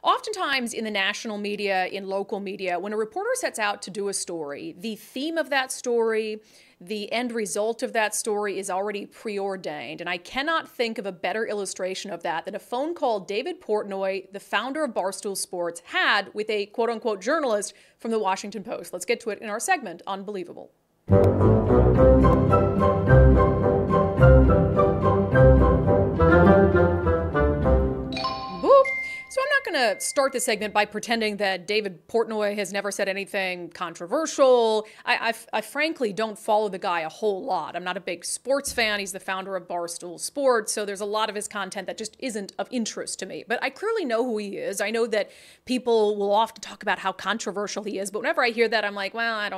Oftentimes in the national media, in local media, when a reporter sets out to do a story, the theme of that story, the end result of that story is already preordained. And I cannot think of a better illustration of that than a phone call David Portnoy, the founder of Barstool Sports, had with a quote unquote journalist from the Washington Post. Let's get to it in our segment, Unbelievable. So I'm not going to start the segment by pretending that David Portnoy has never said anything controversial. I frankly don't follow the guy a whole lot. I'm not a big sports fan. He's the founder of Barstool Sports, so there's a lot of his content that just isn't of interest to me. But I clearly know who he is. I know that people will often talk about how controversial he is, but whenever I hear that, I'm like, well, I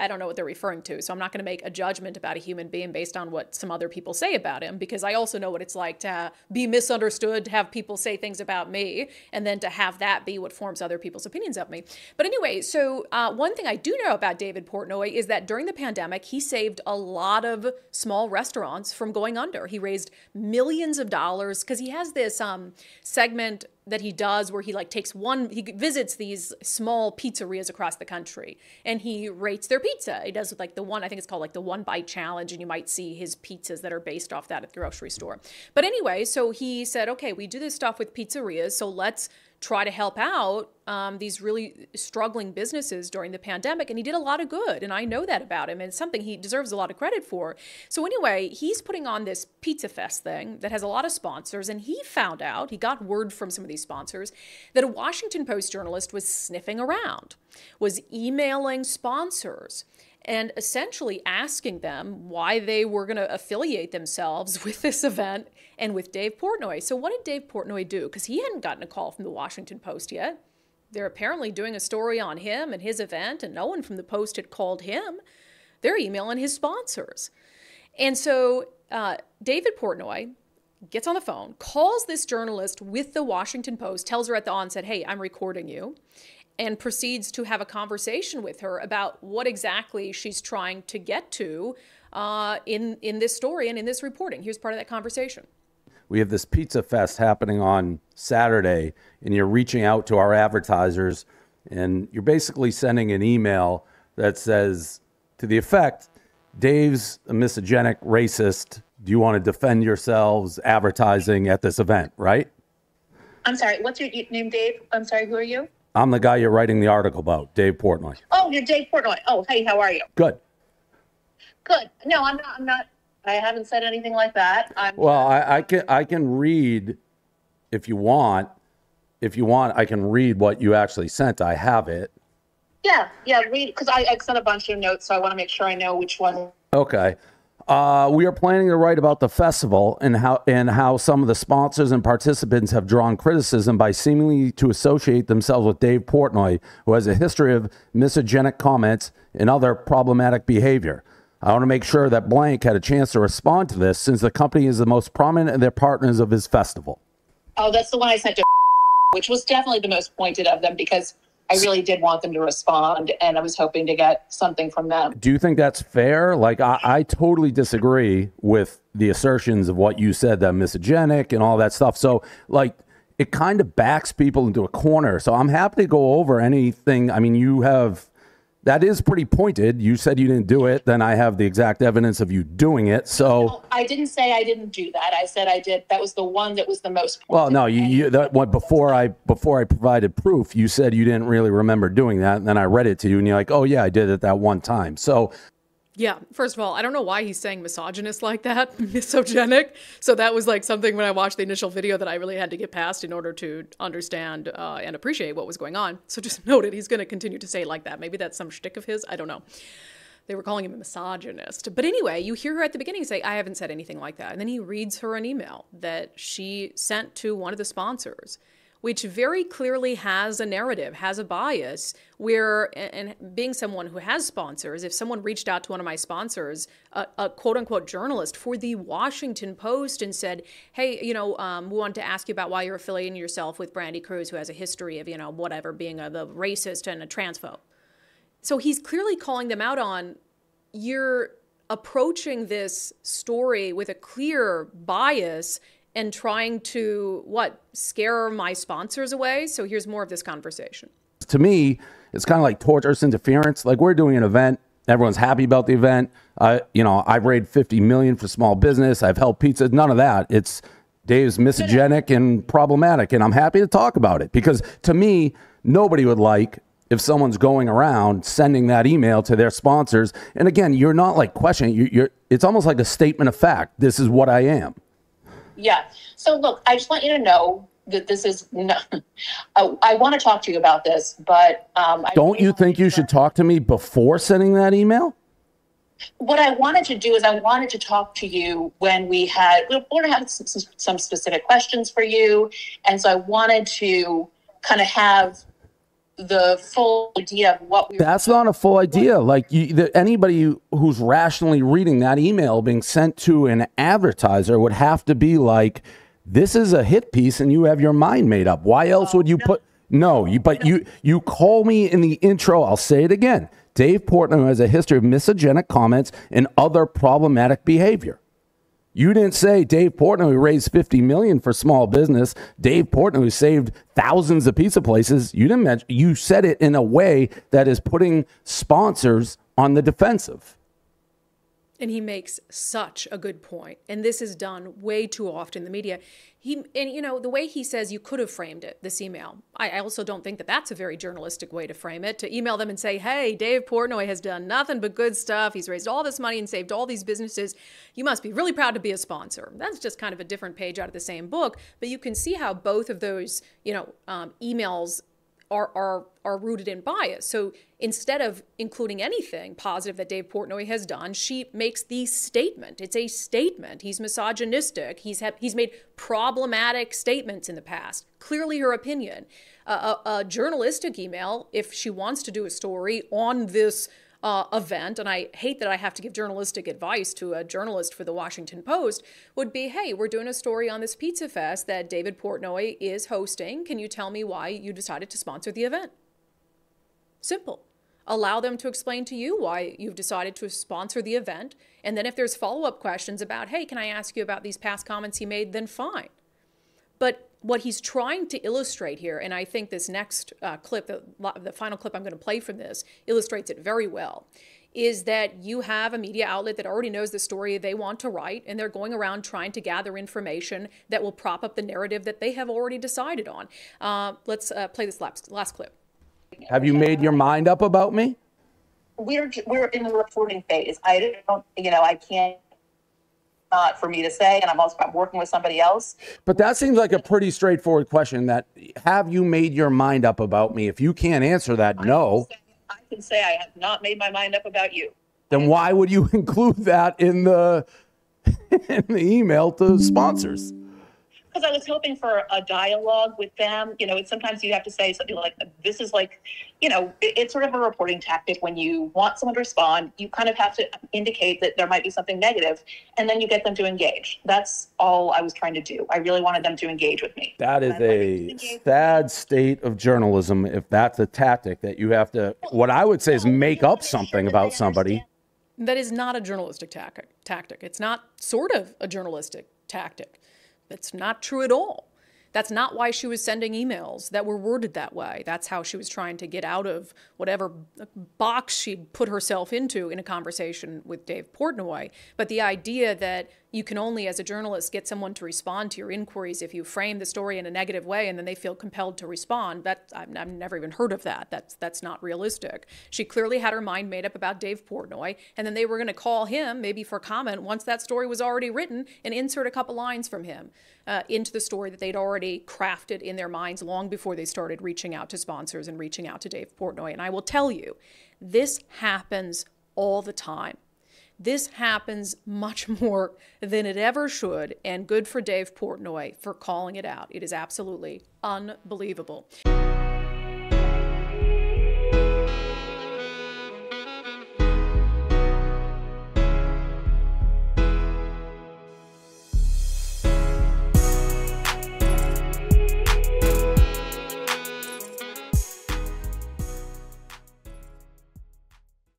don't know what they're referring to, so I'm not going to make a judgment about a human being based on what some other people say about him, because I also know what it's like to be misunderstood, to have people say things about me, and then to have that be what forms other people's opinions of me. But anyway, so one thing I do know about David Portnoy is that during the pandemic, he saved a lot of small restaurants from going under. He raised millions of dollars because he has this segment that he does where he he visits these small pizzerias across the country and he rates their pizza. He does like I think it's called like the One Bite Challenge, and you might see his pizzas that are based off that at the grocery store. But anyway, so he said, okay, we do this stuff with pizzerias, so let's try to help out these really struggling businesses during the pandemic. And he did a lot of good. And I know that about him. And it's something he deserves a lot of credit for. So anyway, he's putting on this Pizza Fest thing that has a lot of sponsors. And he got word from some of these sponsors that a Washington Post journalist was sniffing around, was emailing sponsors and essentially asking them why they were going to affiliate themselves with this event and with Dave Portnoy. So what did Dave Portnoy do? Because he hadn't gotten a call from the Washington Post yet. They're apparently doing a story on him and his event, and no one from the Post had called him. They're emailing his sponsors. And so David Portnoy gets on the phone, calls this journalist with the Washington Post, tells her at the onset, hey, I'm recording you, and proceeds to have a conversation with her about what exactly she's trying to get to in this story and in this reporting. Here's part of that conversation. We have this Pizza Fest happening on Saturday, and you're reaching out to our advertisers, and you're basically sending an email that says, to the effect, Dave's a misogynist, racist. Do you want to defend yourselves advertising at this event, right? I'm sorry, what's your name, Dave? I'm sorry, who are you? I'm the guy you're writing the article about, Dave Portnoy. Oh, you're Dave Portnoy. Oh, hey, how are you? Good. Good. No, I'm not. I haven't said anything like that. I can read if you want. If you want, I can read what you actually sent. I have it. Yeah, read, because I sent a bunch of notes, so I want to make sure I know which one. Okay. We are planning to write about the festival and how some of the sponsors and participants have drawn criticism by seemingly to associate themselves with Dave Portnoy, who has a history of misogynic comments and other problematic behavior. I want to make sure that blank had a chance to respond to this, since the company is the most prominent of their partners of his festival. Oh, that's the one I sent to, which was definitely the most pointed of them, because I really did want them to respond, and I was hoping to get something from them. Do you think that's fair? Like, I totally disagree with the assertions of what you said, that misogynic and all that stuff. So, like, it kind of backs people into a corner. So I'm happy to go over anything. I mean, that is pretty pointed. You said you didn't do it. Then I have the exact evidence of you doing it. So no, I didn't say I didn't do that. I said I did. That was the one that was the most pointed. Well, no, before I provided proof, you said you didn't really remember doing that. And then I read it to you and you're like, oh yeah, I did it that one time. So yeah, first of all, I don't know why he's saying misogynist like that, misogynic. So that was like something when I watched the initial video that I really had to get past in order to understand and appreciate what was going on. So just note it, he's going to continue to say it like that. Maybe that's some shtick of his. I don't know. They were calling him a misogynist. But anyway, you hear her at the beginning say, I haven't said anything like that. And then he reads her an email that she sent to one of the sponsors, which very clearly has a narrative, has a bias, where, and being someone who has sponsors, if someone reached out to one of my sponsors, a quote-unquote journalist for the Washington Post, and said, hey, we wanted to ask you about why you're affiliating yourself with Brandi Kruse, who has a history of, whatever, being the racist and a transphobe. So he's clearly calling them out on, you're approaching this story with a clear bias and trying to, scare my sponsors away? So here's more of this conversation. To me, it's kind of like torturous interference. Like, we're doing an event. Everyone's happy about the event. I've raised $50 million for small business. I've helped pizza. None of that. It's Dave's misogenic and problematic, and I'm happy to talk about it because to me, nobody would like if someone's going around sending that email to their sponsors. And again, you're not like questioning. It's almost like a statement of fact. This is what I am. Yeah. So look, I just want you to know that this is not, I want to talk to you about this, but don't you think you should talk to me before sending that email? What I wanted to do is I wanted to talk to you when we were to have some specific questions for you. And so I wanted to kind of have the full idea of what That's not a full idea. Like anybody who's rationally reading that email being sent to an advertiser would have to be like, this is a hit piece and you have your mind made up. Why else would you put... No, you call me in the intro. I'll say it again. Dave Portnoy has a history of misogenic comments and other problematic behavior. You didn't say Dave Portnoy raised $50 million for small business. Dave Portnoy saved thousands of pizza places. You didn't mention. You said it in a way that is putting sponsors on the defensive. And he makes such a good point. And this is done way too often in the media. The way he says you could have framed it, this email, I also don't think that that's a very journalistic way to frame it, to email them and say, hey, Dave Portnoy has done nothing but good stuff. He's raised all this money and saved all these businesses. You must be really proud to be a sponsor. That's just kind of a different page out of the same book. But you can see how both of those, emails are rooted in bias. So instead of including anything positive that Dave Portnoy has done, she makes the statement. It's a statement. He's misogynistic. He's made problematic statements in the past. Clearly her opinion. A journalistic email, if she wants to do a story on this event, and I hate that I have to give journalistic advice to a journalist for the Washington Post, would be, hey, we're doing a story on this pizza fest that David Portnoy is hosting. Can you tell me why you decided to sponsor the event? Simple. Allow them to explain to you why you've decided to sponsor the event. And then if there's follow-up questions about, hey, can I ask you about these past comments he made, then fine. But what he's trying to illustrate here, and I think this next clip, the final clip I'm going to play from this, illustrates it very well, is that you have a media outlet that already knows the story they want to write, and they're going around trying to gather information that will prop up the narrative that they have already decided on. Let's play this last clip. Have you made your mind up about me? We're in the reporting phase. I can't. Not for me to say, and I'm working with somebody else. But that seems like a pretty straightforward question. That have you made your mind up about me? If you can't answer that, no. I can say I have not made my mind up about you. Then why would you include that in the email to sponsors? Because I was hoping for a dialogue with them. Sometimes you have to say something like, this is like, it's sort of a reporting tactic. When you want someone to respond, you kind of have to indicate that there might be something negative, and then you get them to engage. That's all I was trying to do. I really wanted them to engage with me. That is a sad state of journalism if that's a tactic that you have to, what I would say is make up something about somebody. That is not a journalistic tactic. It's not sort of a journalistic tactic. That's not true at all. That's not why she was sending emails that were worded that way. That's how she was trying to get out of whatever box she'd put herself into in a conversation with Dave Portnoy. But the idea that you can only, as a journalist, get someone to respond to your inquiries if you frame the story in a negative way and then they feel compelled to respond, I've never even heard of that. That's not realistic. She clearly had her mind made up about Dave Portnoy, and then they were going to call him, maybe for comment, once that story was already written, and insert a couple lines from him into the story that they'd already crafted in their minds long before they started reaching out to sponsors and reaching out to Dave Portnoy. And I will tell you, this happens all the time. This happens much more than it ever should, and good for Dave Portnoy for calling it out. It is absolutely unbelievable.